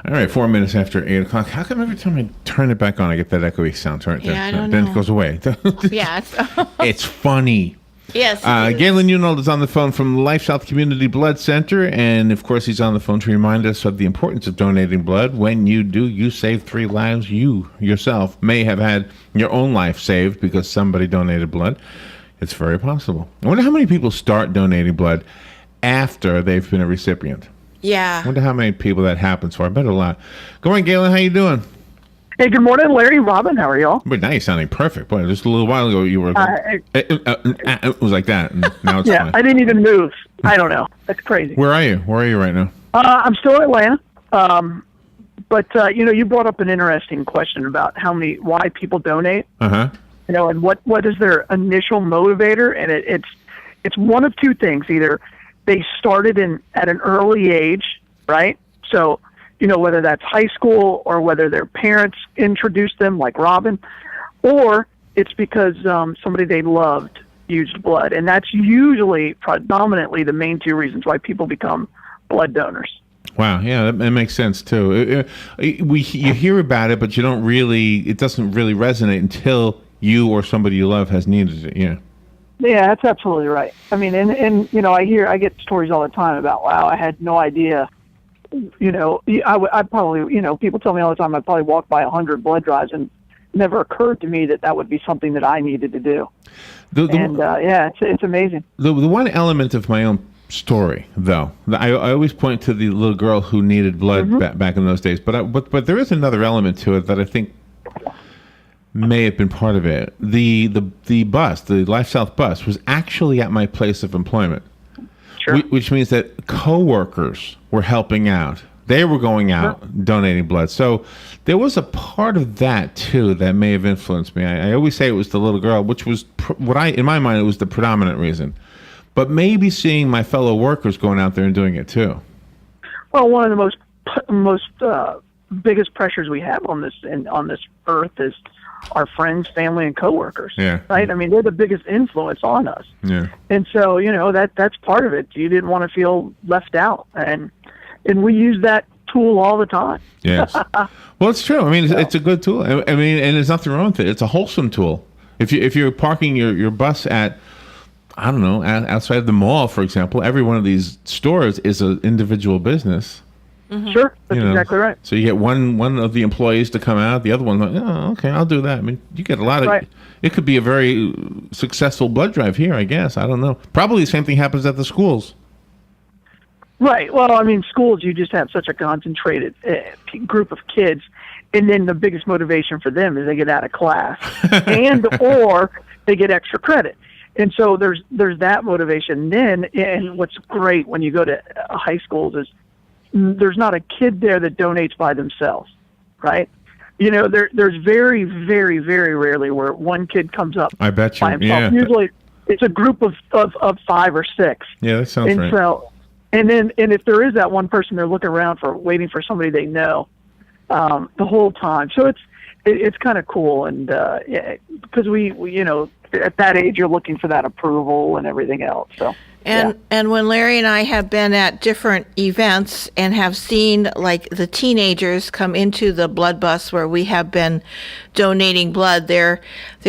All right, 4 minutes after 8 o'clock. How come every time I turn it back on, I get that echoey sound? Turn it Yeah, I don't then know. it goes away. Yeah. It's funny. Yes. Galen Unold is on the phone from LifeSouth Community Blood Center, and of course he's on the phone to remind us of the importance of donating blood. When you do, you save 3 lives. You yourself may have had your own life saved because somebody donated blood. It's very possible. I wonder how many people start donating blood after they've been a recipient. Yeah. I wonder how many people that happens for. I bet a lot. Good morning, Galen. How you doing? Hey, good morning, Larry, Robin. How are y'all? But now you're sounding perfect. Boy, just a little while ago you were. It was like that. And now it's yeah, fine. I didn't even move. I don't know. That's crazy. Where are you? Where are you right now? I'm still in Atlanta. But you brought up an interesting question about why people donate. Uh-huh. And what is their initial motivator? And it's one of two things. Either they started at an early age, right? So, whether that's high school or whether their parents introduced them, like Robin, or it's because somebody they loved used blood. And that's usually predominantly the main 2 reasons why people become blood donors. Wow, yeah, that makes sense too. You hear about it, but it doesn't really resonate until you or somebody you love has needed it. Yeah. Yeah, that's absolutely right. I mean, and I get stories all the time about, wow, I had no idea. I probably, people tell me all the time I probably walked by 100 blood drives, and it never occurred to me that would be something that I needed to do. It's amazing. The one element of my own story, though, I always point to the little girl who needed blood back in those days, but there is another element to it that I think may have been part of it. The bus, the LifeSouth bus, was actually at my place of employment. Sure. Which means that coworkers were helping out. They were going out donating blood. So there was a part of that too that may have influenced me. I always say it was the little girl, which was in my mind, it was the predominant reason. But maybe seeing my fellow workers going out there and doing it too. Well, one of the most biggest pressures we have on this earth is our friends, family, and coworkers. Yeah. Right? I mean, they're the biggest influence on us. Yeah. And so, that's part of it. You didn't want to feel left out. And we use that tool all the time. Yes. Well, it's true. I mean, it's a good tool. I mean, and there's nothing wrong with it. It's a wholesome tool. If you're parking your bus at, I don't know, outside of the mall, for example, every one of these stores is an individual business. Mm-hmm. Sure, that's exactly right. So you get one of the employees to come out, the other one, okay, I'll do that. I mean, you get a lot of. Right. It could be a very successful blood drive here, I guess. I don't know. Probably the same thing happens at the schools. Right. Well, I mean, schools, you just have such a concentrated group of kids, and then the biggest motivation for them is they get out of class, or they get extra credit. And so there's that motivation. Then, and what's great when you go to high schools is there's not a kid there that donates by themselves, right? There's very, very, very rarely where one kid comes up I bet you, by himself. yeah. Usually it's a group of 5 or 6. Yeah, that sounds right. So, and if there is that one person, they're looking around waiting for somebody they know the whole time. So it's kind of cool, and because we at that age you're looking for that approval and everything else. So. And when Larry and I have been at different events and have seen like the teenagers come into the blood bus where we have been donating blood, they're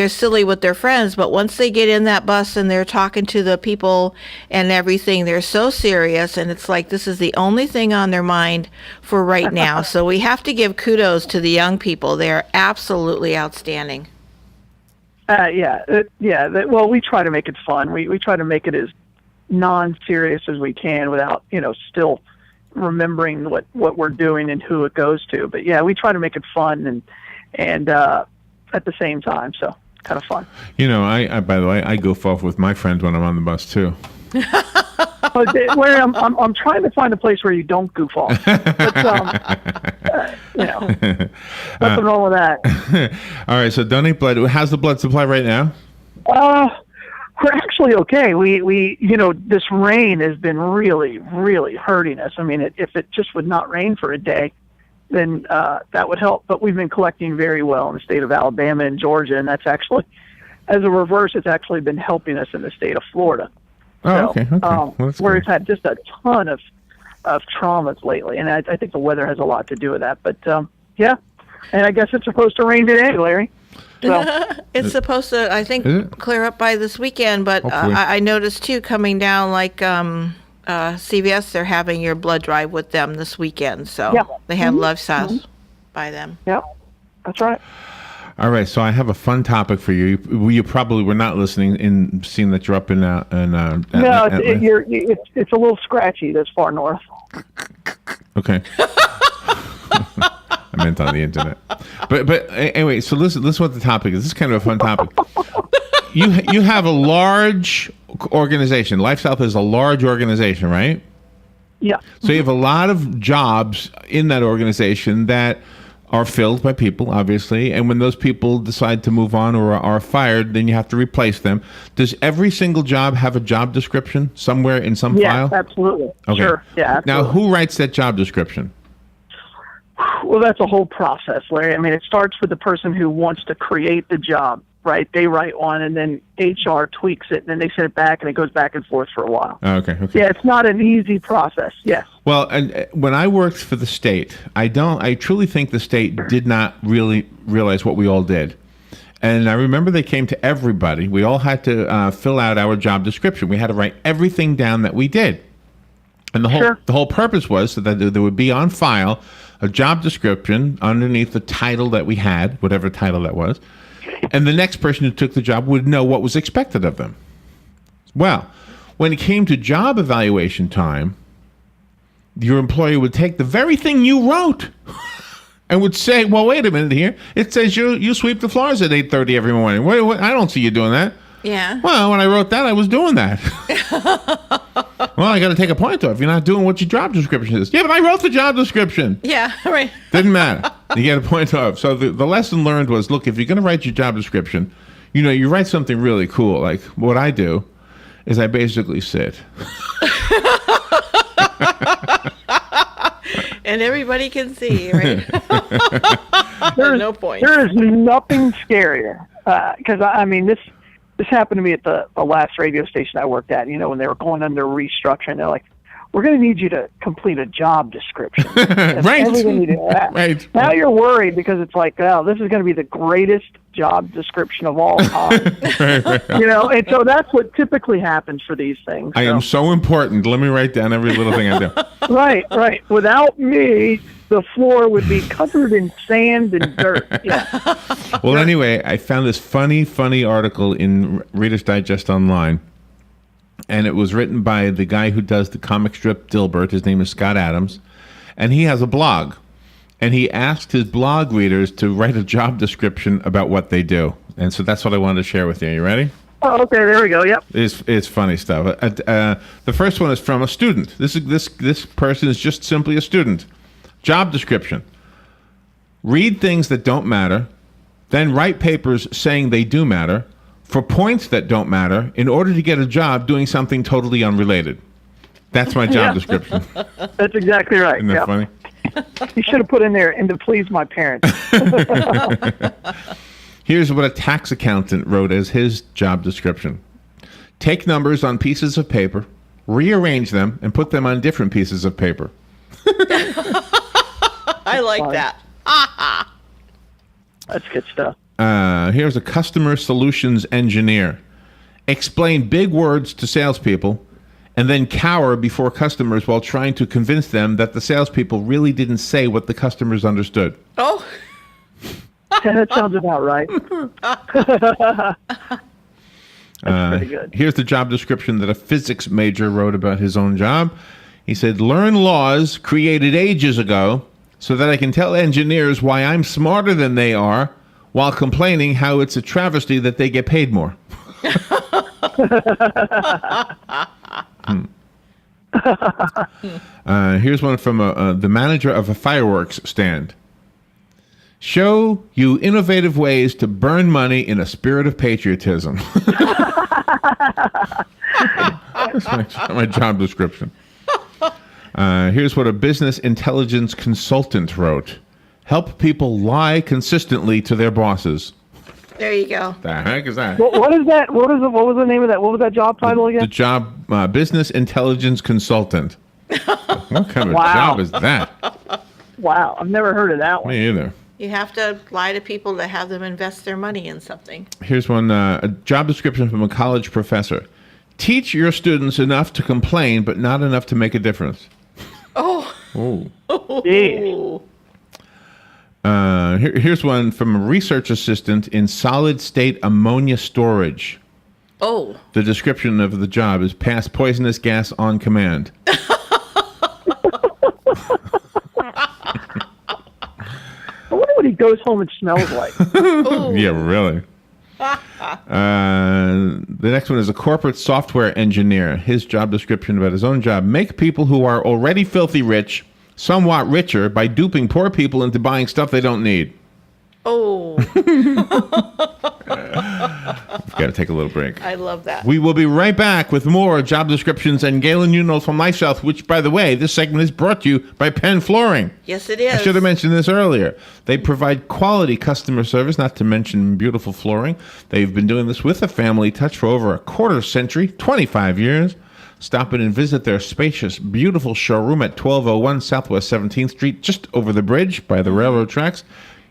silly with their friends, but once they get in that bus and they're talking to the people and everything, they're so serious, and it's like this is the only thing on their mind for right now. So we have to give kudos to the young people. They're absolutely outstanding. Well, we try to make it fun. We try to make it as non-serious as we can without still remembering what we're doing and who it goes to. But yeah, we try to make it fun and at the same time, so kind of fun. I by the way, I goof off with my friends when I'm on the bus too. But where I'm trying to find a place where you don't goof off. But, nothing wrong with that. All right, so donate blood. How's the blood supply right now? We're actually okay. We this rain has been really, really hurting us. I mean, if it just would not rain for a day, then that would help. But we've been collecting very well in the state of Alabama and Georgia, and that's actually, as a reverse, it's actually been helping us in the state of Florida. Oh, okay. Where we've had just a ton of of traumas lately, and I think the weather has a lot to do with that. But yeah, and I guess it's supposed to rain today, Larry. So It's supposed to, I think, Is it? clear up by this weekend, but Hopefully. I noticed too, coming down like CVS, they're having your blood drive with them this weekend. So Yeah. they have LifeSouth by them. yeah, that's right. All right, so I have a fun topic for you. You probably were not listening in seeing that you're up in No, Atlanta. it's a little scratchy this far north. Okay. I meant on the internet. But anyway, so listen what the topic is. This is kind of a fun topic. You have a large organization. LifeSouth is a large organization, right? Yeah. So you have a lot of jobs in that organization that are filled by people, obviously, and when those people decide to move on or are fired, then you have to replace them. Does every single job have a job description somewhere in some Yeah, file? absolutely. Okay. Sure. Yeah. Now, Absolutely. who writes that job description? Well, that's a whole process, Larry. I mean, it starts with the person who wants to create the job, right? They write one, and then HR tweaks it, and then they send it back, and it goes back and forth for a while. Okay. Yeah, it's not an easy process. Yes. Well, and when I worked for the state, I truly think the state did not really realize what we all did. And I remember they came to everybody. We all had to fill out our job description. We had to write everything down that we did. And the whole purpose was so that there would be on file a job description underneath the title that we had, whatever title that was. And the next person who took the job would know what was expected of them. Well, when it came to job evaluation time, your employer would take the very thing you wrote and would say, well, wait a minute here. It says you sweep the floors at 8:30 every morning. What, I don't see you doing that. Yeah. Well, when I wrote that, I was doing that. Well, I got to take a point off. You're not doing what your job description is. Yeah, but I wrote the job description. Yeah, right. Didn't matter. You get a point off. So the lesson learned was, look, if you're going to write your job description, you write something really cool. Like what I do is I basically sit. And everybody can see, right? No point. There is nothing scarier because I mean this happened to me at the last radio station I worked at. When they were going under restructuring, they're like, "We're going to need you to complete a job description." Right. Everything you do. Right. Now you're worried because it's like, oh, this is going to be the greatest job description of all time. And so that's what typically happens for these things. I am so important. Let me write down every little thing I do. Right. Without me, the floor would be covered in sand and dirt. Yeah. Well, anyway, I found this funny article in Reader's Digest Online, and it was written by the guy who does the comic strip Dilbert. His name is Scott Adams, and he has a blog, and he asked his blog readers to write a job description about what they do, and so that's what I wanted to share with you. You ready? Oh, okay. There we go. Yep. It's funny stuff. The first one is from a student. This person is just simply a student. Job description. Read things that don't matter, then write papers saying they do matter for points that don't matter in order to get a job doing something totally unrelated. That's my job description. That's exactly right. Isn't that funny? You should have put in there, and to please my parents. Here's what a tax accountant wrote as his job description. Take numbers on pieces of paper, rearrange them, and put them on different pieces of paper. I like that. That's good stuff. Here's a customer solutions engineer. Explain big words to salespeople and then cower before customers while trying to convince them that the salespeople really didn't say what the customers understood. Oh, Yeah, that sounds about right. That's pretty good. Here's the job description that a physics major wrote about his own job. He said, learn laws created ages ago so that I can tell engineers why I'm smarter than they are while complaining how it's a travesty that they get paid more. Here's one from the manager of a fireworks stand. Show you innovative ways to burn money in a spirit of patriotism. That's my job description. Here's what a business intelligence consultant wrote. Help people lie consistently to their bosses. there you go. The heck is that? What is that? What was the name of that? What was that job title The again? job, business intelligence consultant. What kind of Wow. job is that? Wow, I've never heard of that one. Me either. You have to lie to people to have them invest their money in something. Here's one, a job description from a college professor. Teach your students enough to complain, but not enough to make a difference. Oh. Oh. Jeez. Here's one from a research assistant in solid-state ammonia storage. Oh. The description of the job is pass poisonous gas on command. I wonder what he goes home and smells like. Yeah, really. The next one is a corporate software engineer. His job description about his own job: make people who are already filthy rich somewhat richer by duping poor people into buying stuff they don't need. Oh. We've got to take a little break. I love that. We will be right back with more job descriptions and Galen Unold from LifeSouth, which, by the way, this segment is brought to you by Penn Flooring. Yes, it is. I should have mentioned this earlier. They provide quality customer service, not to mention beautiful flooring. They've been doing this with a family touch for over a quarter century, 25 years. Stop in and visit their spacious, beautiful showroom at 1201 Southwest 17th Street, just over the bridge by the railroad tracks.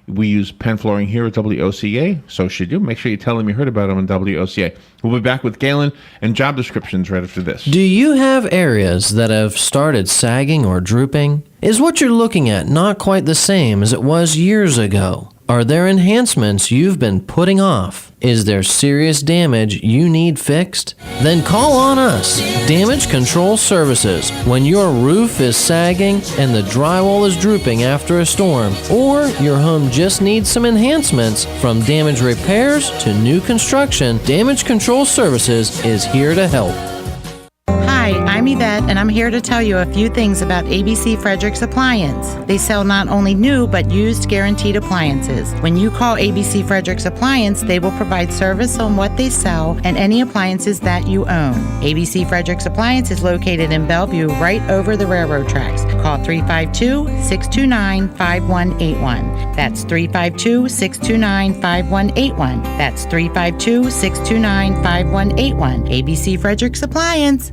We use Penn Flooring here at WOCA, so should you. Make sure you tell them you heard about them on WOCA. We'll be back with Galen and job descriptions right after this. Do you have areas that have started sagging or drooping? Is what you're looking at not quite the same as it was years ago? Are there enhancements you've been putting off? Is there serious damage you need fixed? Then call on us, Damage Control Services. When your roof is sagging and the drywall is drooping after a storm, or your home just needs some enhancements, from damage repairs to new construction, Damage Control Services is here to help. Hi, I'm Yvette, and I'm here to tell you a few things about ABC Frederick's Appliance. They sell not only new, but used guaranteed appliances. When you call ABC Frederick's Appliance, they will provide service on what they sell and any appliances that you own. ABC Frederick's Appliance is located in Bellevue, right over the railroad tracks. Call 352-629-5181. That's 352-629-5181. That's 352-629-5181. ABC Frederick's Appliance.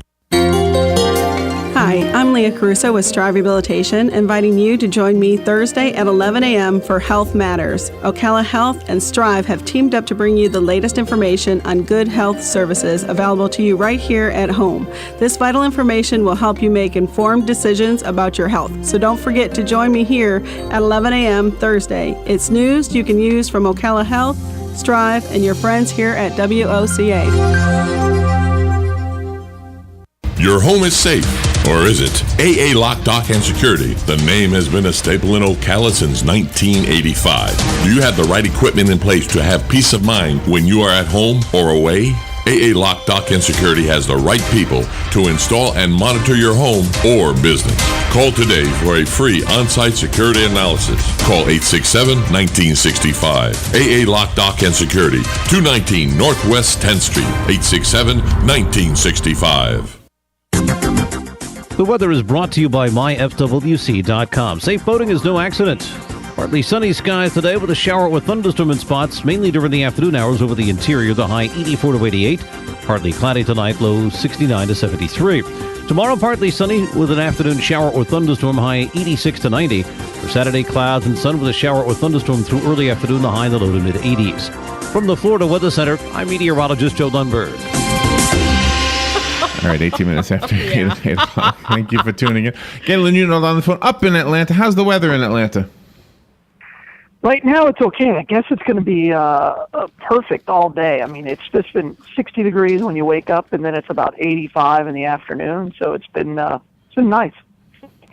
Hi, I'm Leah Caruso with Strive Rehabilitation, inviting you to join me Thursday at 11 a.m. for Health Matters. Ocala Health and Strive have teamed up to bring you the latest information on good health services available to you right here at home. This vital information will help you make informed decisions about your health. So don't forget to join me here at 11 a.m. Thursday. It's news you can use from Ocala Health, Strive, and your friends here at WOCA. Your home is safe, or is it? AA Lock, Dock, and Security. The name has been a staple in Ocala since 1985. Do you have the right equipment in place to have peace of mind when you are at home or away? AA Lock, Dock, and Security has the right people to install and monitor your home or business. Call today for a free on-site security analysis. Call 867-1965. AA Lock, Dock, and Security, 219 Northwest 10th Street, 867-1965. The weather is brought to you by myfwc.com. Safe boating is no accident. Partly sunny skies today with a shower with thunderstorm in spots, mainly during the afternoon hours over the interior, the high 84 to 88. Partly cloudy tonight, low 69 to 73. Tomorrow, partly sunny with an afternoon shower or thunderstorm, high 86 to 90. For Saturday, clouds and sun with a shower or thunderstorm through early afternoon, the high in the low to mid 80s. From the Florida Weather Center, I'm meteorologist Joe Dunberg. All right, 18 minutes after 8 o'clock. Thank you for tuning in. Galen Unold on the phone up in Atlanta. How's the weather in Atlanta? Right now it's okay. I guess it's going to be perfect all day. I mean, it's just been 60 degrees when you wake up, and then it's about 85 in the afternoon. So it's been nice.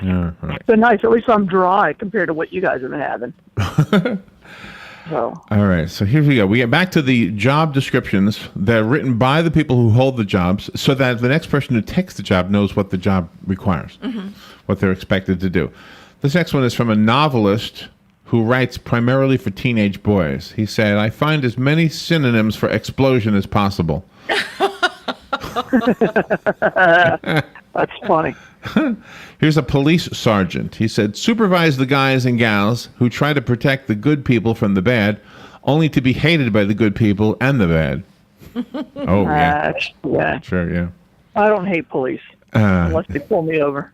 Yeah, right. It's been nice. At least I'm dry compared to what you guys have been having. So. All right, so here we go. We get back to the job descriptions that are written by the people who hold the jobs so that the next person who takes the job knows what the job requires, what they're expected to do. This next one is from a novelist who writes primarily for teenage boys. He said, I find as many synonyms for explosion as possible. That's funny. Here's a police sergeant. He said, supervise the guys and gals who try to protect the good people from the bad, only to be hated by the good people and the bad. Oh, yeah. Yeah. Sure, yeah. I don't hate police unless they pull me over.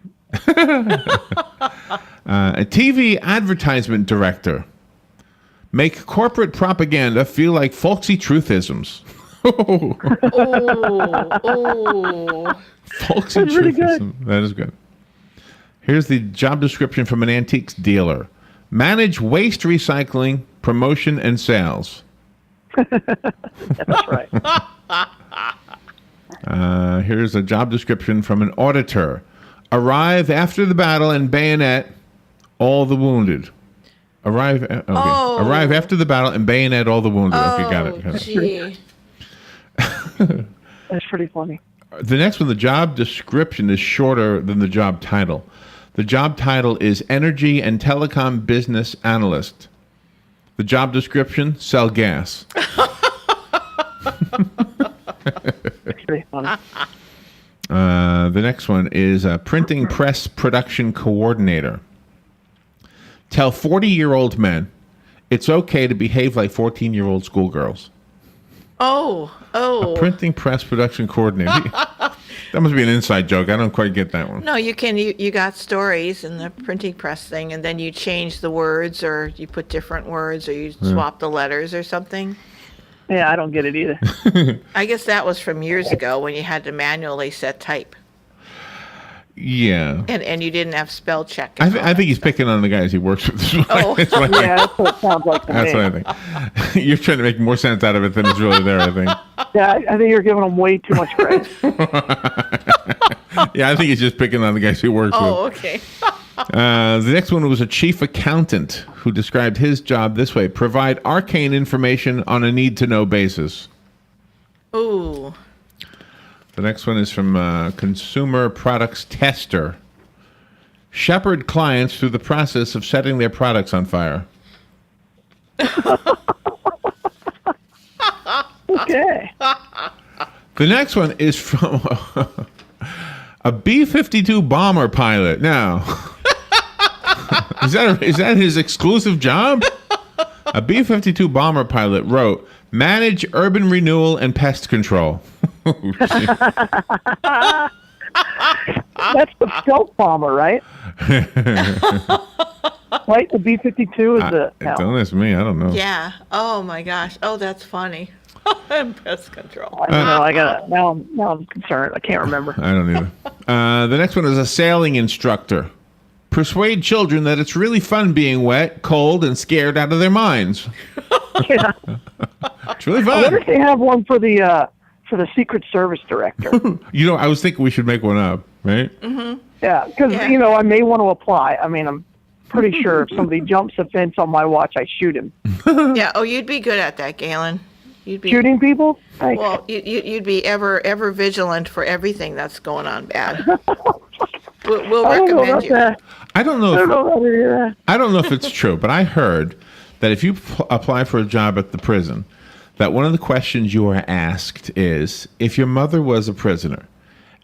A TV advertisement director. Make corporate propaganda feel like folksy truthisms. Oh. Folksy That's pretty truthism. That is good. Here's the job description from an antiques dealer. Manage waste recycling, promotion, and sales. That's right. Here's a job description from an auditor. Arrive after the battle and bayonet all the wounded. Arrive after the battle and bayonet all the wounded. Okay, got it. Gee. That's pretty funny. The next one, the job description is shorter than the job title. The job title is Energy and Telecom Business Analyst. The job description, sell gas. That's pretty funny. The next one is Printing Press Production Coordinator. Tell 40-year-old men it's okay to behave like 14-year-old schoolgirls. Oh. Printing Press Production Coordinator. That must be an inside joke. I don't quite get that one. No, you can. You got stories in the printing press thing, and then you change the words, or you put different words, or you swap the letters or something. Yeah, I don't get it either. I guess that was from years ago when you had to manually set type, Yeah. and you didn't have spell check. I think he's picking on the guys he works with. Oh. That's what Yeah, that's what it sounds like to That's me. what I think. You're trying to make more sense out of it than is really there, I think. Yeah, I think you're giving them way too much credit. Yeah, I think he's just picking on the guys he works Oh, with. okay. The next one was a chief accountant who described his job this way. Provide arcane information on a need-to-know basis. Ooh. The next one is from consumer products tester. Shepherd clients through the process of setting their products on fire. Okay. The next one is from a B-52 bomber pilot. Now, is that his exclusive job? A B-52 bomber pilot wrote, manage urban renewal and pest control. That's the stealth bomber, right? Right? The B-52 is the... Don't ask me. I don't know. Yeah. Oh my gosh. Oh, that's funny. And pest control. I don't know. I got now. I'm concerned. I can't remember. I don't either. The next one is a sailing instructor. Persuade children that it's really fun being wet, cold, and scared out of their minds. Yeah. It's really I wonder fun. if they have one for the Secret Service director. You know, I was thinking we should make one up, right? Yeah, because Yeah. I may want to apply. I mean, I'm pretty sure if somebody jumps a fence on my watch, I shoot him. Yeah. Oh, you'd be good at that, Galen. You'd be Shooting people? Thanks. Well, you'd be ever vigilant for everything that's going on bad. We'll I don't know recommend about you. that. I don't know I if don't know about any of that. I don't know if it's true, but I heard that if you apply for a job at the prison, that one of the questions you are asked is, if your mother was a prisoner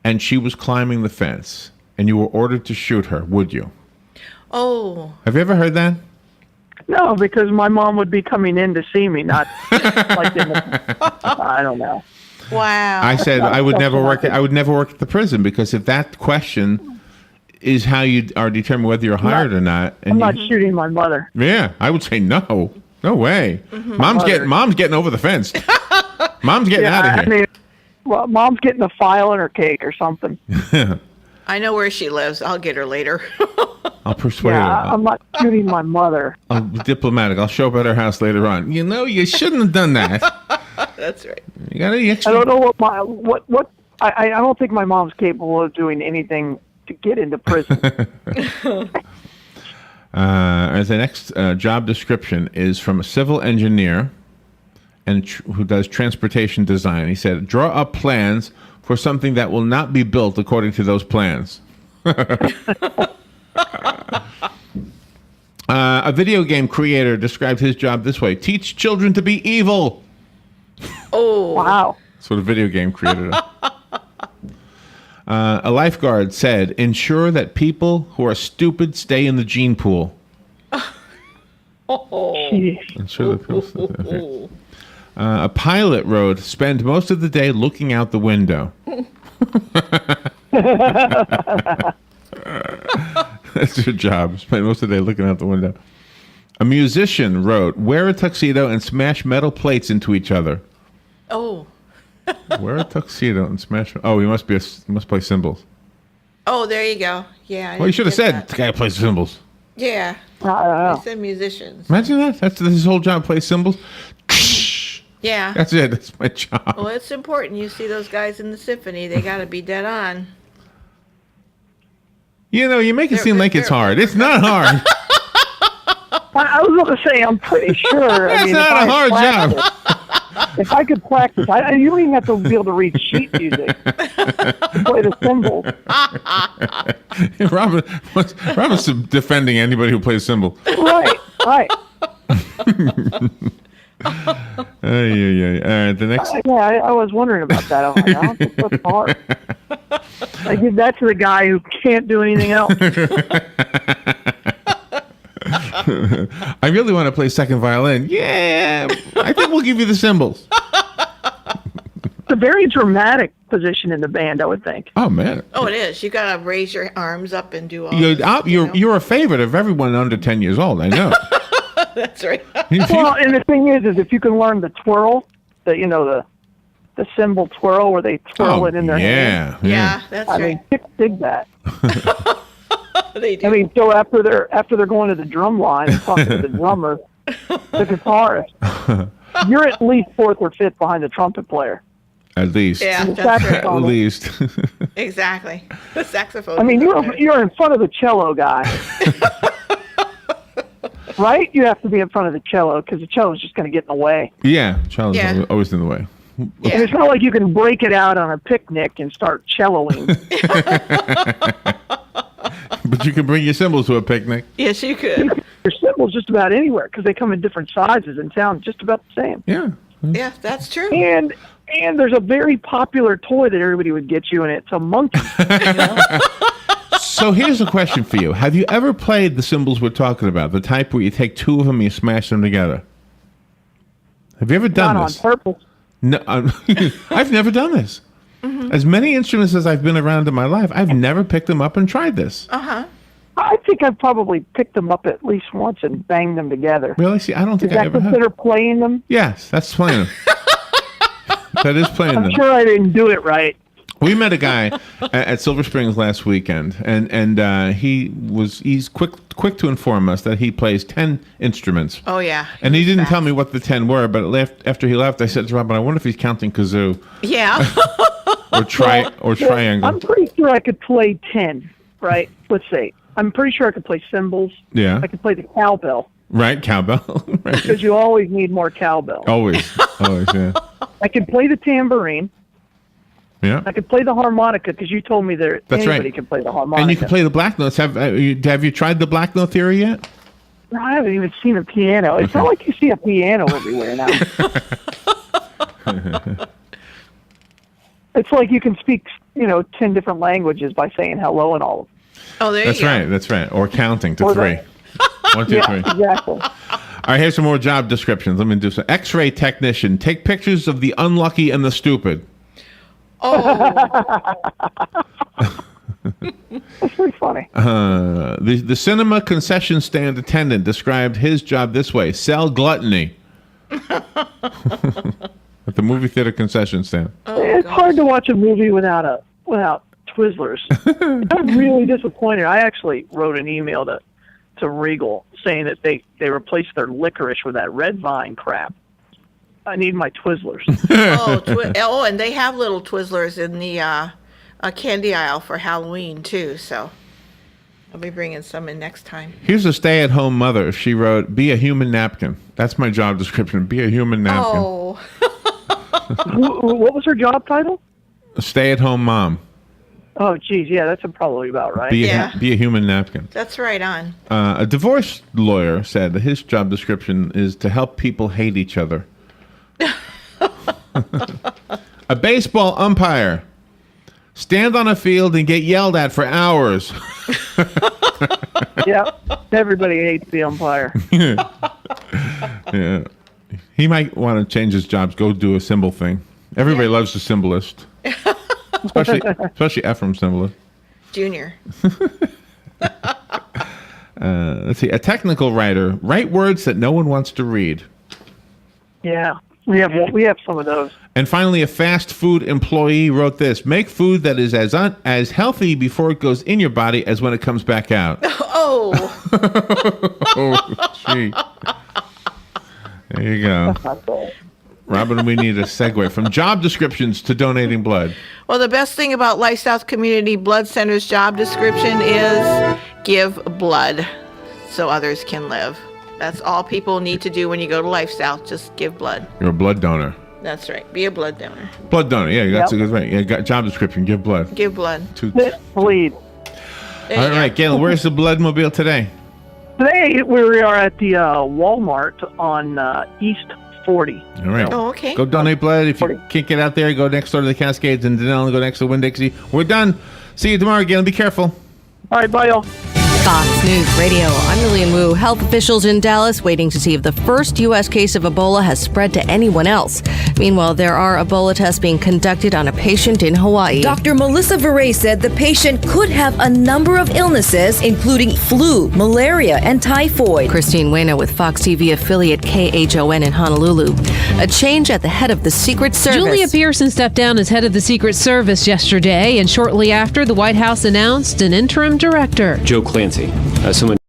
and she was climbing the fence and you were ordered to shoot her, would you? Oh, Have you ever heard that? No, because my mom would be coming in to see me, not like in the, I don't know. wow. I said I would never work. I would never work at the prison because if that question is how you are determined whether you're hired or not, and I'm not shooting my mother. yeah, I would say no, no way. Mom's getting over the fence. Mom's getting out of I here. mean, well, mom's getting a file in her cake or something. I know where she lives. I'll get her later. I'll persuade Yeah, her. I'm not shooting my mother. I'll be diplomatic. I'll show up at her house later on. You know, you shouldn't have done that. That's right. You got any I extra? don't know what I don't think my mom's capable of doing anything to get into prison. As the next job description is from a civil engineer and who does transportation design. He said, draw up plans for something that will not be built according to those plans. A video game creator described his job this way. Teach children to be evil. Oh, Wow. That's what a video game creator does. A lifeguard said, ensure that people who are stupid stay in the gene pool. Jeez. Ensure that people stay okay. A pilot wrote, spend most of the day looking out the window. That's your job. Spend most of the day looking out the window. A musician wrote, "Wear a tuxedo and smash metal plates into each other." Oh. Wear a tuxedo and smash. Oh, he must play cymbals. Oh, there you go. Yeah. Well, you should have said the guy plays cymbals. Yeah. I don't know. I said musicians. Imagine that. That's his whole job. Play cymbals. Yeah. That's it. That's my job. Well, it's important. You see those guys in the symphony, they got to be dead on. You know, you make it seem like it's hard. It's not hard. I was going to say, I'm pretty sure. That's not a hard job. If I could practice, you don't even have to be able to read sheet music to play the cymbals. Robin's defending anybody who plays cymbal. Right. The next. Yeah, I was wondering about that. I was like, I don't think that's hard. I give that to the guy who can't do anything else. I really want to play second violin. Yeah, I think we'll give you the cymbals. It's a very dramatic position in the band, I would think. Oh man. Oh, it is. You got to raise your arms up and do all You're a favorite of everyone under 10 years old. I know. That's right. Well, and the thing is if you can learn the twirl, the cymbal twirl where they twirl it in their hand. Yeah, that's I right. mean, kids dig that. They do. I mean, so after they're going to the drum line and talking to the drummer, the guitarist, you're at least fourth or fifth behind the trumpet player. At least. Yeah, The that's right. saxophone. At least. Exactly. The saxophone. I mean, is up there. you're in front of the cello guy. Right? You have to be in front of the cello because the cello is just going to get in the way. Yeah, Charles Yeah. is always in the way. And it's not like you can break it out on a picnic and start celloing. But you can bring your cymbals to a picnic. Yes, you could. Your cymbals just about anywhere because they come in different sizes and sound just about the same. Yeah. Yeah, that's true. And there's a very popular toy that everybody would get you, and it's a monkey. So here's a question for you. Have you ever played the cymbals we're talking about? The type where you take two of them and you smash them together? Have you ever done Not this? on purpose. No, I've never done this. Mm-hmm. As many instruments as I've been around in my life, I've never picked them up and tried this. Uh-huh. I think I've probably picked them up at least once and banged them together. Really? See, I don't Is think I that ever have. considered playing them? Yes, that's playing them. That is playing I'm them. sure I didn't do it right. We met a guy at Silver Springs last weekend, and he's quick to inform us that he plays 10 instruments. Oh, yeah. And he didn't tell me what the 10 were, but after he left, I said to Robin, I wonder if he's counting kazoo Yeah. or triangle. I'm pretty sure I could play 10, right? Let's see. I'm pretty sure I could play cymbals. Yeah. I could play the cowbell Right, cowbell. Right. because you always need more cowbell. Always, yeah. I could play the tambourine. Yeah. I could play the harmonica because you told me that That's anybody right. can play the harmonica. And you can play the black notes. Have you tried the black note theory yet? No, I haven't even seen a piano. It's not like you see a piano everywhere now. It's like you can speak, 10 different languages by saying hello and all of them. Oh, there you go. That's right. Or counting to Or three. that. 1, 2, 3. Exactly. All right, here's some more job descriptions. Let me do some. X-ray technician. Take pictures of the unlucky and the stupid. Oh, That's pretty funny. The cinema concession stand attendant described his job this way: sell gluttony. At the movie theater concession stand. It's hard to watch a movie without Twizzlers. I'm really disappointed. I actually wrote an email to Regal saying that they replaced their licorice with that red vine crap. I need my Twizzlers. And they have little Twizzlers in the candy aisle for Halloween, too, so I'll be bringing some in next time. Here's a stay-at-home mother. She wrote, "Be a human napkin." That's my job description. Be a human napkin. Oh, What was her job title? A stay-at-home mom. Oh, geez, yeah, that's probably about right. Be Yeah. a human napkin. that's right on. A divorce lawyer said that his job description is to help people hate each other. A baseball umpire. Stand on a field and get yelled at for hours. Yeah, everybody hates the umpire. Yeah. He might want to change his jobs, go do a symbol thing. Everybody loves the symbolist. Especially Ephraim symbolist. Junior. Let's see. A technical writer. Write words that no one wants to read. Yeah, we have some of those. And finally, a fast food employee wrote this: make food that is as healthy before it goes in your body as when it comes back out. Oh. Oh, gee. There you go. Robin, we need a segue from job descriptions to donating blood. Well, the best thing about LifeSouth Community Blood Center's job description is give blood so others can live. That's all people need to do when you go to LifeSouth. Just give blood. You're a blood donor. That's right. Be a blood donor. Blood donor. Yeah, that's a good right. Yeah, got job description. Give blood. Give blood. Bleed. All right, Galen, where's the blood mobile today? Today we are at the Walmart on East 40. All right. Oh, okay. Go donate blood. If you can't get out there, go next door to the Cascades and Denell, go next to Winn-Dixie. We're done. See you tomorrow, Galen. Be careful. All right, bye, y'all. Fox News Radio. I'm Lillian Wu. Health officials in Dallas waiting to see if the first U.S. case of Ebola has spread to anyone else. Meanwhile, there are Ebola tests being conducted on a patient in Hawaii. Dr. Melissa Veray said the patient could have a number of illnesses, including flu, malaria, and typhoid. Christine Wayna with Fox TV affiliate KHON in Honolulu. A change at the head of the Secret Service. Julia Pearson stepped down as head of the Secret Service yesterday, and shortly after, the White House announced an interim director. Joe Clancy, someone